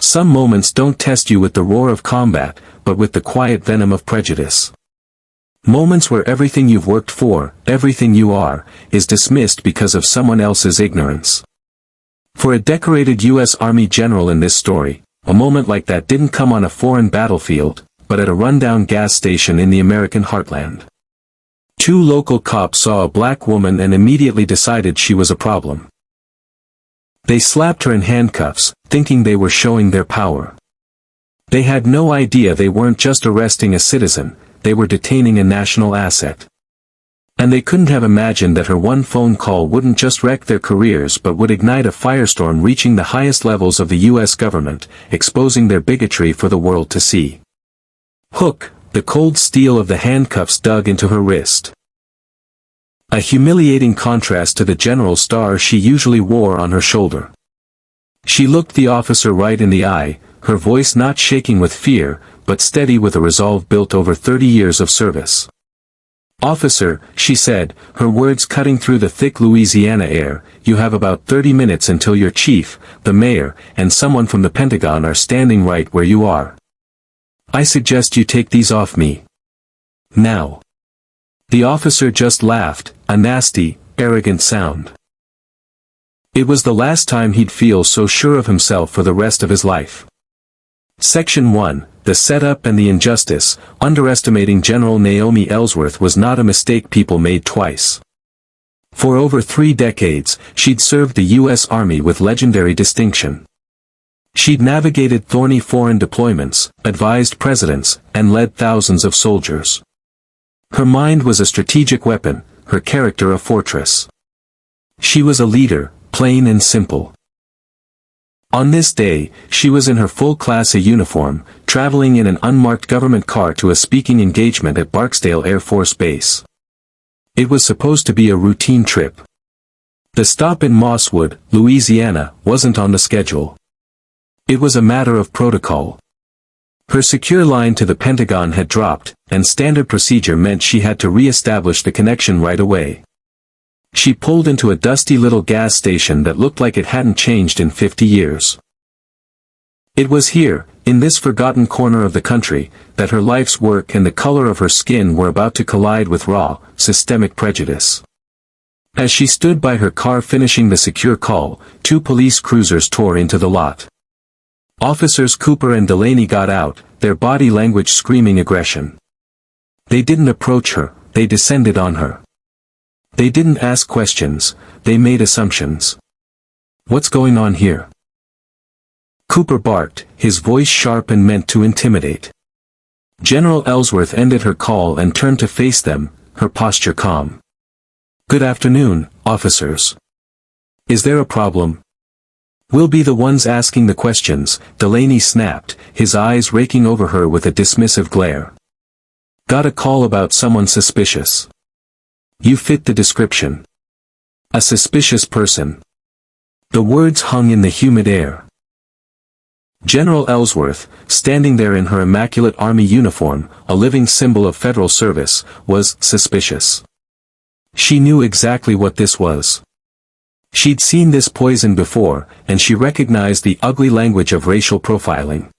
Some moments don't test you with the roar of combat, but with the quiet venom of prejudice. Moments where everything you've worked for, everything you are, is dismissed because of someone else's ignorance. For a decorated U.S. Army general in this story, a moment like that didn't come on a foreign battlefield, but at a rundown gas station in the American heartland. Two local cops saw a black woman and immediately decided she was a problem. They slapped her in handcuffs, thinking they were showing their power. They had no idea they weren't just arresting a citizen, they were detaining a national asset. And they couldn't have imagined that her one phone call wouldn't just wreck their careers but would ignite a firestorm reaching the highest levels of the U.S. government, exposing their bigotry for the world to see. Hook, the cold steel of the handcuffs dug into her wrist. A humiliating contrast to the general star she usually wore on her shoulder. She looked the officer right in the eye, her voice not shaking with fear, but steady with a resolve built over 30 years of service. "Officer," she said, her words cutting through the thick Louisiana air, "you have about 30 minutes until your chief, the mayor, and someone from the Pentagon are standing right where you are. I suggest you take these off me. Now." The officer just laughed, a nasty, arrogant sound. It was the last time he'd feel so sure of himself for the rest of his life. Section 1, The Setup and the Injustice. Underestimating General Naomi Ellsworth was not a mistake people made twice. For over 3 decades, she'd served the U.S. Army with legendary distinction. She'd navigated thorny foreign deployments, advised presidents, and led thousands of soldiers. Her mind was a strategic weapon, her character a fortress. She was a leader, plain and simple. On this day, she was in her full Class A uniform, traveling in an unmarked government car to a speaking engagement at Barksdale Air Force Base. It was supposed to be a routine trip. The stop in Mosswood, Louisiana, wasn't on the schedule. It was a matter of protocol. Her secure line to the Pentagon had dropped, and standard procedure meant she had to re-establish the connection right away. She pulled into a dusty little gas station that looked like it hadn't changed in 50 years. It was here, in this forgotten corner of the country, that her life's work and the color of her skin were about to collide with raw, systemic prejudice. As she stood by her car finishing the secure call, 2 police cruisers tore into the lot. Officers Cooper and Delaney got out, their body language screaming aggression. They didn't approach her, they descended on her. They didn't ask questions, they made assumptions. "What's going on here?" Cooper barked, his voice sharp and meant to intimidate. General Ellsworth ended her call and turned to face them, her posture calm. "Good afternoon, officers. Is there a problem?" "We'll be the ones asking the questions," Delaney snapped, his eyes raking over her with a dismissive glare. "Got a call about someone suspicious. You fit the description. A suspicious person." The words hung in the humid air. General Ellsworth, standing there in her immaculate Army uniform, a living symbol of federal service, was suspicious. She knew exactly what this was. She'd seen this poison before, and she recognized the ugly language of racial profiling.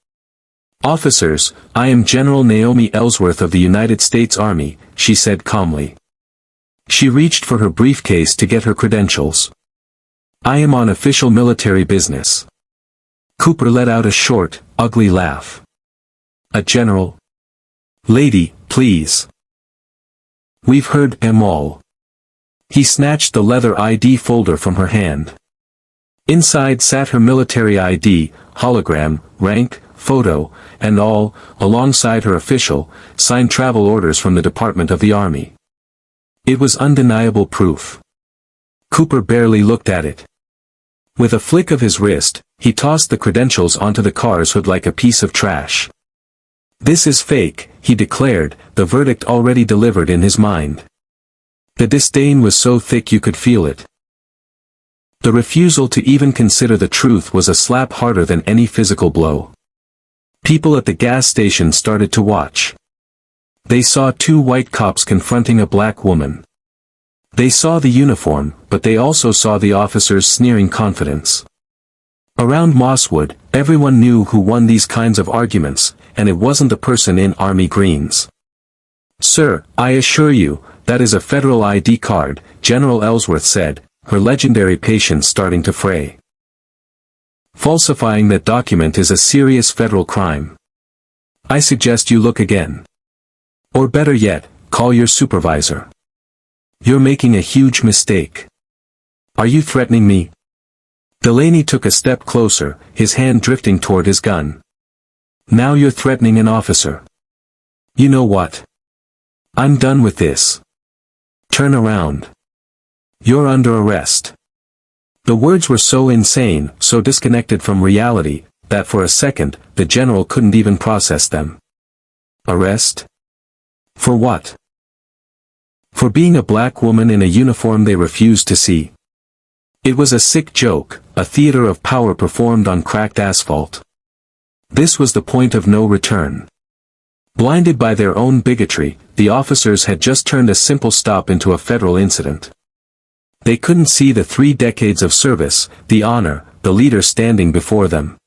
"Officers, I am General Naomi Ellsworth of the United States Army," she said calmly. She reached for her briefcase to get her credentials. "I am on official military business." Cooper let out a short, ugly laugh. "A general? Lady, please. We've heard 'em all." He snatched the leather ID folder from her hand. Inside sat her military ID, hologram, rank, photo, and all, alongside her official, signed travel orders from the Department of the Army. It was undeniable proof. Cooper barely looked at it. With a flick of his wrist, he tossed the credentials onto the car's hood like a piece of trash. "This is fake," he declared, the verdict already delivered in his mind. The disdain was so thick you could feel it. The refusal to even consider the truth was a slap harder than any physical blow. People at the gas station started to watch. They saw 2 white cops confronting a black woman. They saw the uniform, but they also saw the officer's sneering confidence. Around Mosswood, everyone knew who won these kinds of arguments, and it wasn't the person in army greens. "Sir, I assure you, that is a federal ID card," General Ellsworth said, her legendary patience starting to fray. "Falsifying that document is a serious federal crime. I suggest you look again. Or better yet, call your supervisor. You're making a huge mistake." "Are you threatening me?" Delaney took a step closer, his hand drifting toward his gun. "Now you're threatening an officer. You know what? I'm done with this. Turn around. You're under arrest." The words were so insane, so disconnected from reality, that for a second, the general couldn't even process them. Arrest? For what? For being a black woman in a uniform they refused to see. It was a sick joke, a theater of power performed on cracked asphalt. This was the point of no return. Blinded by their own bigotry, the officers had just turned a simple stop into a federal incident. They couldn't see the 3 decades of service, the honor, the leader standing before them.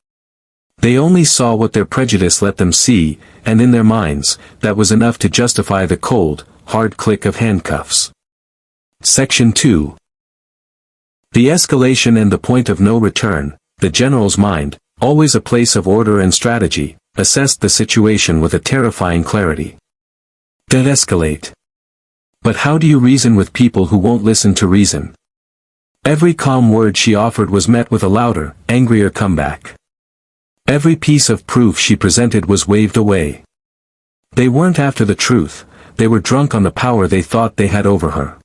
They only saw what their prejudice let them see, and in their minds, that was enough to justify the cold, hard click of handcuffs. Section 2. The escalation and the point of no return, the general's mind, always a place of order and strategy, assessed the situation with a terrifying clarity. De-escalate. But how do you reason with people who won't listen to reason? Every calm word she offered was met with a louder, angrier comeback. Every piece of proof she presented was waved away. They weren't after the truth, they were drunk on the power they thought they had over her.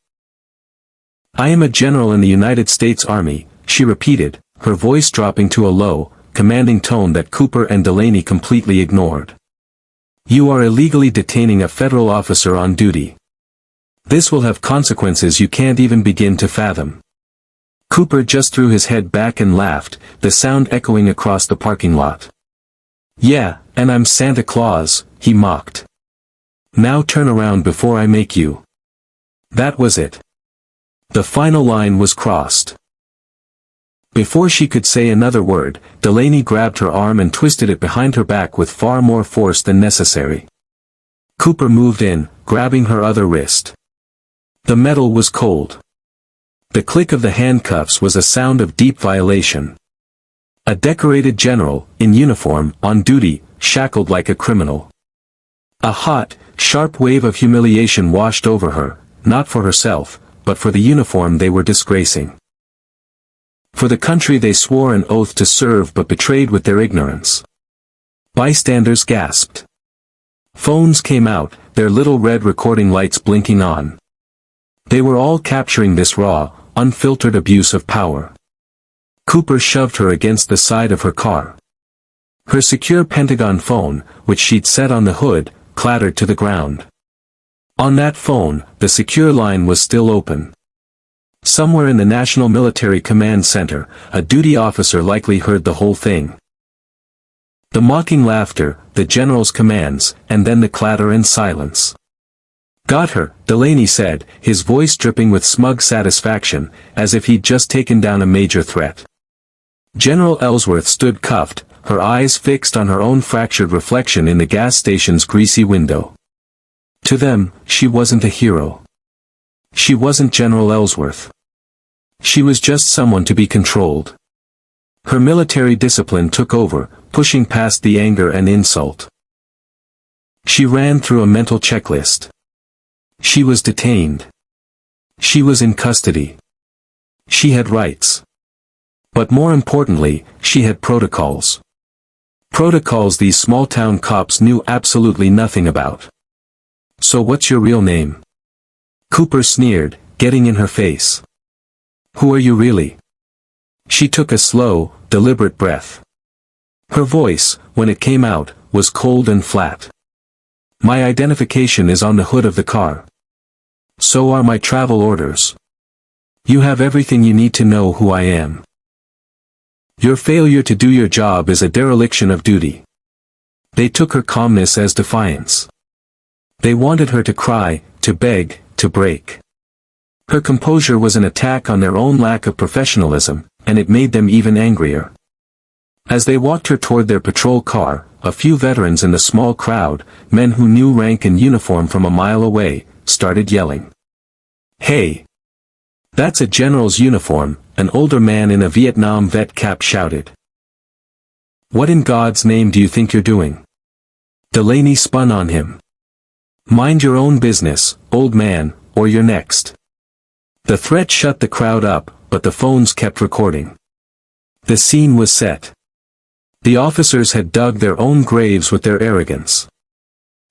"I am a general in the United States Army," she repeated, her voice dropping to a low, commanding tone that Cooper and Delaney completely ignored. "You are illegally detaining a federal officer on duty. This will have consequences you can't even begin to fathom." Cooper just threw his head back and laughed, the sound echoing across the parking lot. "Yeah, and I'm Santa Claus," he mocked. "Now turn around before I make you." That was it. The final line was crossed. Before she could say another word, Delaney grabbed her arm and twisted it behind her back with far more force than necessary. Cooper moved in, grabbing her other wrist. The metal was cold. The click of the handcuffs was a sound of deep violation. A decorated general, in uniform, on duty, shackled like a criminal. A hot, sharp wave of humiliation washed over her, not for herself, but for the uniform they were disgracing. For the country they swore an oath to serve but betrayed with their ignorance. Bystanders gasped. Phones came out, their little red recording lights blinking on. They were all capturing this raw, unfiltered abuse of power. Cooper shoved her against the side of her car. Her secure Pentagon phone, which she'd set on the hood, clattered to the ground. On that phone, the secure line was still open. Somewhere in the National Military Command Center, a duty officer likely heard the whole thing. The mocking laughter, the general's commands, and then the clatter and silence. "Got her," Delaney said, his voice dripping with smug satisfaction, as if he'd just taken down a major threat. General Ellsworth stood cuffed, her eyes fixed on her own fractured reflection in the gas station's greasy window. To them, she wasn't a hero. She wasn't General Ellsworth. She was just someone to be controlled. Her military discipline took over, pushing past the anger and insult. She ran through a mental checklist. She was detained. She was in custody. She had rights. But more importantly, she had protocols. Protocols these small-town cops knew absolutely nothing about. "So what's your real name?" Cooper sneered, getting in her face. "Who are you really?" She took a slow, deliberate breath. Her voice, when it came out, was cold and flat. "My identification is on the hood of the car. So are my travel orders. You have everything you need to know who I am. Your failure to do your job is a dereliction of duty." They took her calmness as defiance. They wanted her to cry, to beg, to break. Her composure was an attack on their own lack of professionalism, and it made them even angrier. As they walked her toward their patrol car, a few veterans in the small crowd, men who knew rank and uniform from a mile away, started yelling. "Hey! That's a general's uniform," an older man in a Vietnam vet cap shouted. "What in God's name do you think you're doing?" Delaney spun on him. "Mind your own business, old man, or you're next." The threat shut the crowd up, but the phones kept recording. The scene was set. The officers had dug their own graves with their arrogance.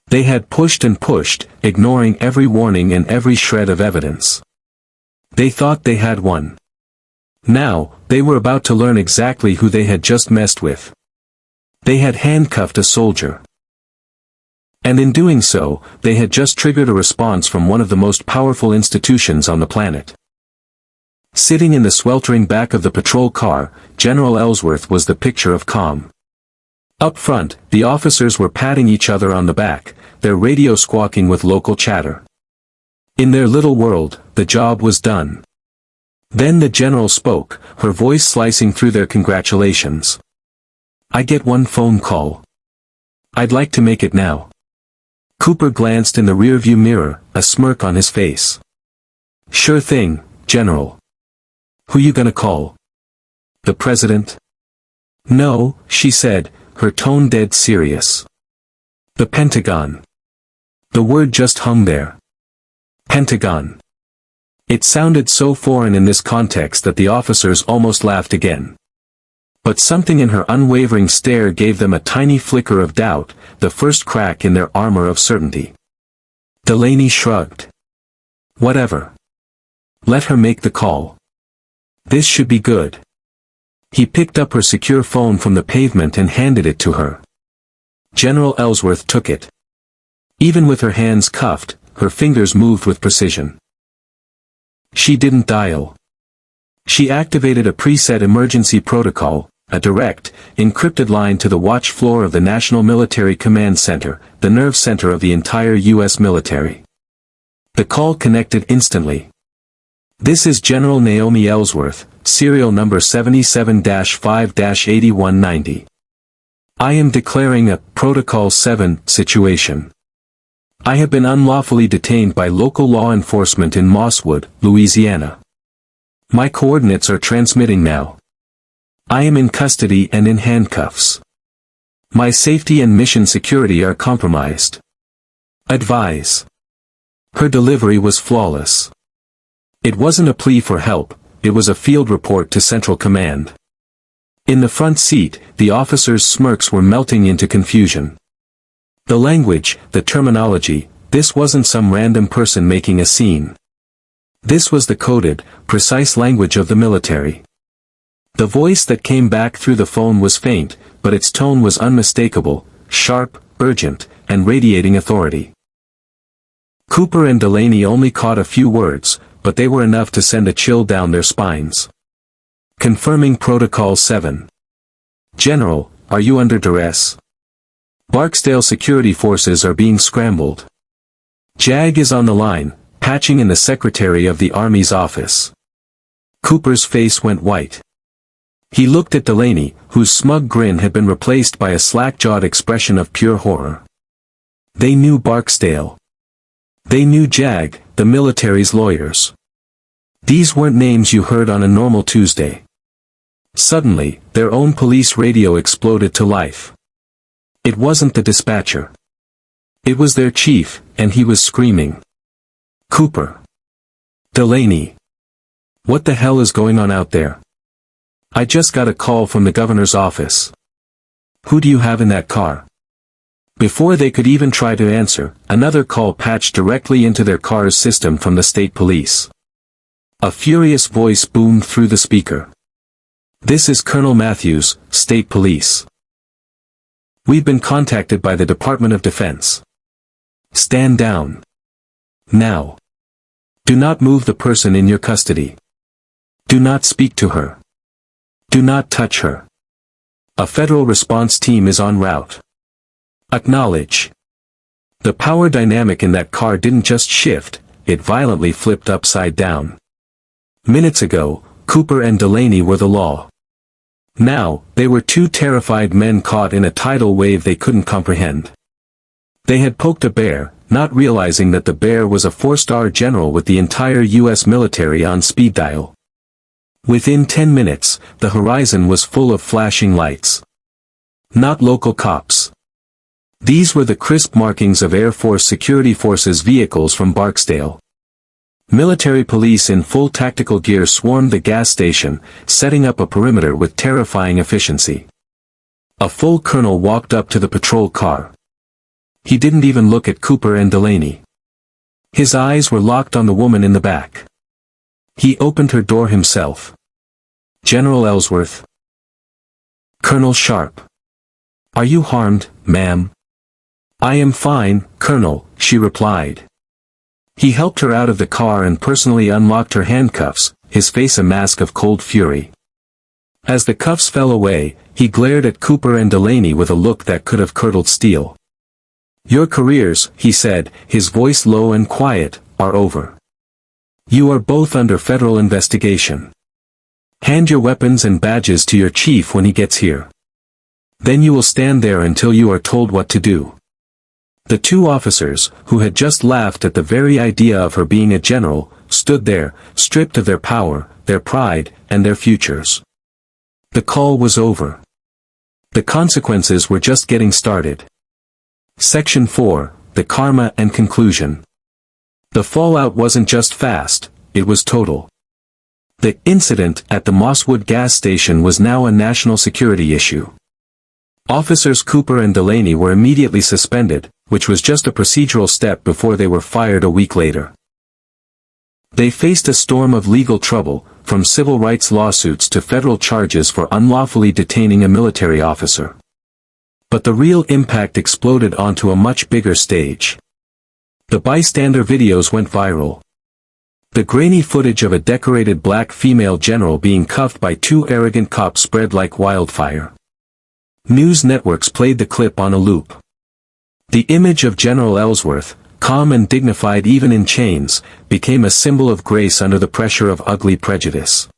They had pushed and pushed, ignoring every warning and every shred of evidence. They thought they had won. Now, they were about to learn exactly who they had just messed with. They had handcuffed a soldier. And in doing so, they had just triggered a response from one of the most powerful institutions on the planet. Sitting in the sweltering back of the patrol car, General Ellsworth was the picture of calm. Up front, the officers were patting each other on the back, their radio squawking with local chatter. In their little world, the job was done. Then the general spoke, her voice slicing through their congratulations. "I get one phone call. I'd like to make it now." Cooper glanced in the rearview mirror, a smirk on his face. "Sure thing, General. Who you gonna call? The president?" "No," she said, her tone dead serious. "The Pentagon." The word just hung there. Pentagon. It sounded so foreign in this context that the officers almost laughed again. But something in her unwavering stare gave them a tiny flicker of doubt, the first crack in their armor of certainty. Delaney shrugged. "Whatever. Let her make the call. This should be good." He picked up her secure phone from the pavement and handed it to her. General Ellsworth took it. Even with her hands cuffed, her fingers moved with precision. She didn't dial. She activated a preset emergency protocol, a direct, encrypted line to the watch floor of the National Military Command Center, the nerve center of the entire U.S. military. The call connected instantly. "This is General Naomi Ellsworth, serial number 77-5-8190. I am declaring a Protocol 7 situation. I have been unlawfully detained by local law enforcement in Mosswood, Louisiana. My coordinates are transmitting now. I am in custody and in handcuffs. My safety and mission security are compromised. Advise." Her delivery was flawless. It wasn't a plea for help, it was a field report to Central Command. In the front seat, the officers' smirks were melting into confusion. The language, the terminology, this wasn't some random person making a scene. This was the coded, precise language of the military. The voice that came back through the phone was faint, but its tone was unmistakable, sharp, urgent, and radiating authority. Cooper and Delaney only caught a few words, but they were enough to send a chill down their spines. Confirming Protocol 7. General, are you under duress? Barksdale security forces are being scrambled. JAG is on the line, patching in the Secretary of the Army's office. Cooper's face went white. He looked at Delaney, whose smug grin had been replaced by a slack-jawed expression of pure horror. They knew Barksdale. They knew JAG, the military's lawyers. These weren't names you heard on a normal Tuesday. Suddenly, their own police radio exploded to life. It wasn't the dispatcher. It was their chief, and he was screaming. "Cooper! Delaney! What the hell is going on out there? I just got a call from the governor's office. Who do you have in that car?" Before they could even try to answer, another call patched directly into their car's system from the state police. A furious voice boomed through the speaker. "This is Colonel Matthews, State Police. We've been contacted by the Department of Defense. Stand down. Now. Do not move the person in your custody. Do not speak to her. Do not touch her. A federal response team is en route. Acknowledge." The power dynamic in that car didn't just shift, it violently flipped upside down. Minutes ago, Cooper and Delaney were the law. Now, they were two terrified men caught in a tidal wave they couldn't comprehend. They had poked a bear, not realizing that the bear was a 4-star general with the entire U.S. military on speed dial. Within 10 minutes, the horizon was full of flashing lights. Not local cops. These were the crisp markings of Air Force Security Forces vehicles from Barksdale. Military police in full tactical gear swarmed the gas station, setting up a perimeter with terrifying efficiency. A full colonel walked up to the patrol car. He didn't even look at Cooper and Delaney. His eyes were locked on the woman in the back. He opened her door himself. "General Ellsworth." "Colonel Sharp." "Are you harmed, ma'am?" "I am fine, Colonel," she replied. He helped her out of the car and personally unlocked her handcuffs, his face a mask of cold fury. As the cuffs fell away, he glared at Cooper and Delaney with a look that could have curdled steel. "Your careers," he said, his voice low and quiet, "are over. You are both under federal investigation. Hand your weapons and badges to your chief when he gets here. Then you will stand there until you are told what to do." The two officers, who had just laughed at the very idea of her being a general, stood there, stripped of their power, their pride, and their futures. The call was over. The consequences were just getting started. Section 4, The Karma and Conclusion. The fallout wasn't just fast, it was total. The incident at the Mosswood gas station was now a national security issue. Officers Cooper and Delaney were immediately suspended, which was just a procedural step before they were fired a week later. They faced a storm of legal trouble, from civil rights lawsuits to federal charges for unlawfully detaining a military officer. But the real impact exploded onto a much bigger stage. The bystander videos went viral. The grainy footage of a decorated black female general being cuffed by two arrogant cops spread like wildfire. News networks played the clip on a loop. The image of General Ellsworth, calm and dignified even in chains, became a symbol of grace under the pressure of ugly prejudice.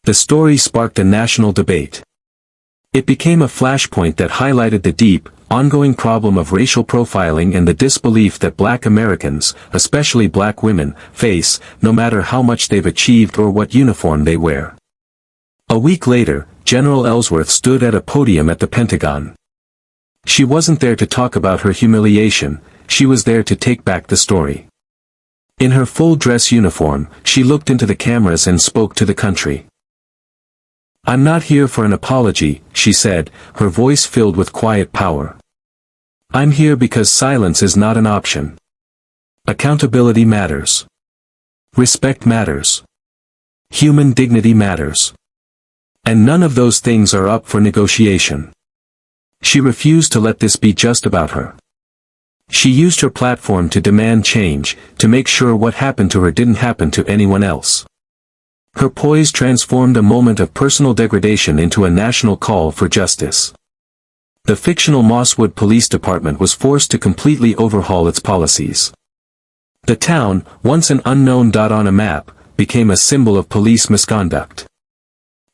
The story sparked a national debate. It became a flashpoint that highlighted the deep, ongoing problem of racial profiling and the disbelief that Black Americans, especially Black women, face, no matter how much they've achieved or what uniform they wear. A week later, General Ellsworth stood at a podium at the Pentagon. She wasn't there to talk about her humiliation, she was there to take back the story. In her full dress uniform, she looked into the cameras and spoke to the country. "I'm not here for an apology," she said, her voice filled with quiet power. "I'm here because silence is not an option. Accountability matters. Respect matters. Human dignity matters. And none of those things are up for negotiation." She refused to let this be just about her. She used her platform to demand change, to make sure what happened to her didn't happen to anyone else. Her poise transformed a moment of personal degradation into a national call for justice. The fictional Mosswood Police Department was forced to completely overhaul its policies. The town, once an unknown dot on a map, became a symbol of police misconduct.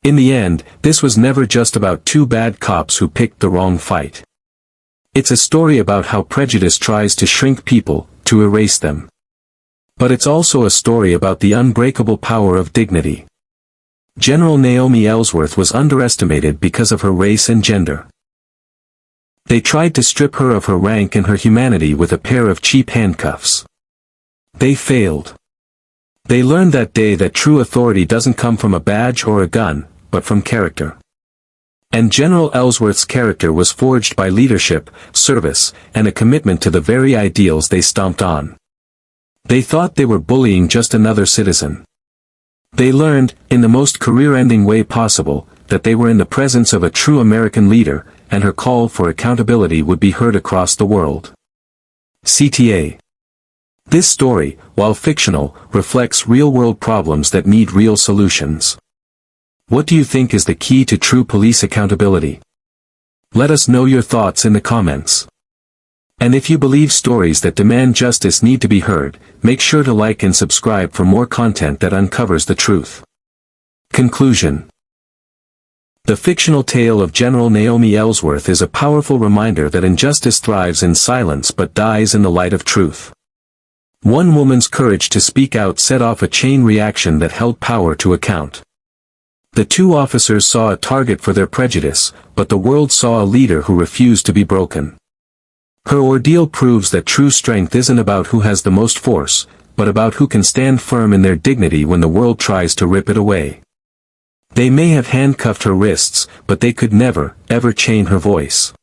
In the end, this was never just about two bad cops who picked the wrong fight. It's a story about how prejudice tries to shrink people, to erase them. But it's also a story about the unbreakable power of dignity. General Naomi Ellsworth was underestimated because of her race and gender. They tried to strip her of her rank and her humanity with a pair of cheap handcuffs. They failed. They learned that day that true authority doesn't come from a badge or a gun, but from character. And General Ellsworth's character was forged by leadership, service, and a commitment to the very ideals they stomped on. They thought they were bullying just another citizen. They learned, in the most career-ending way possible, that they were in the presence of a true American leader, and her call for accountability would be heard across the world. CTA. This story, while fictional, reflects real-world problems that need real solutions. What do you think is the key to true police accountability? Let us know your thoughts in the comments. And if you believe stories that demand justice need to be heard, make sure to like and subscribe for more content that uncovers the truth. Conclusion. The fictional tale of General Naomi Ellsworth is a powerful reminder that injustice thrives in silence but dies in the light of truth. One woman's courage to speak out set off a chain reaction that held power to account. The two officers saw a target for their prejudice, but the world saw a leader who refused to be broken. Her ordeal proves that true strength isn't about who has the most force, but about who can stand firm in their dignity when the world tries to rip it away. They may have handcuffed her wrists, but they could never, ever chain her voice.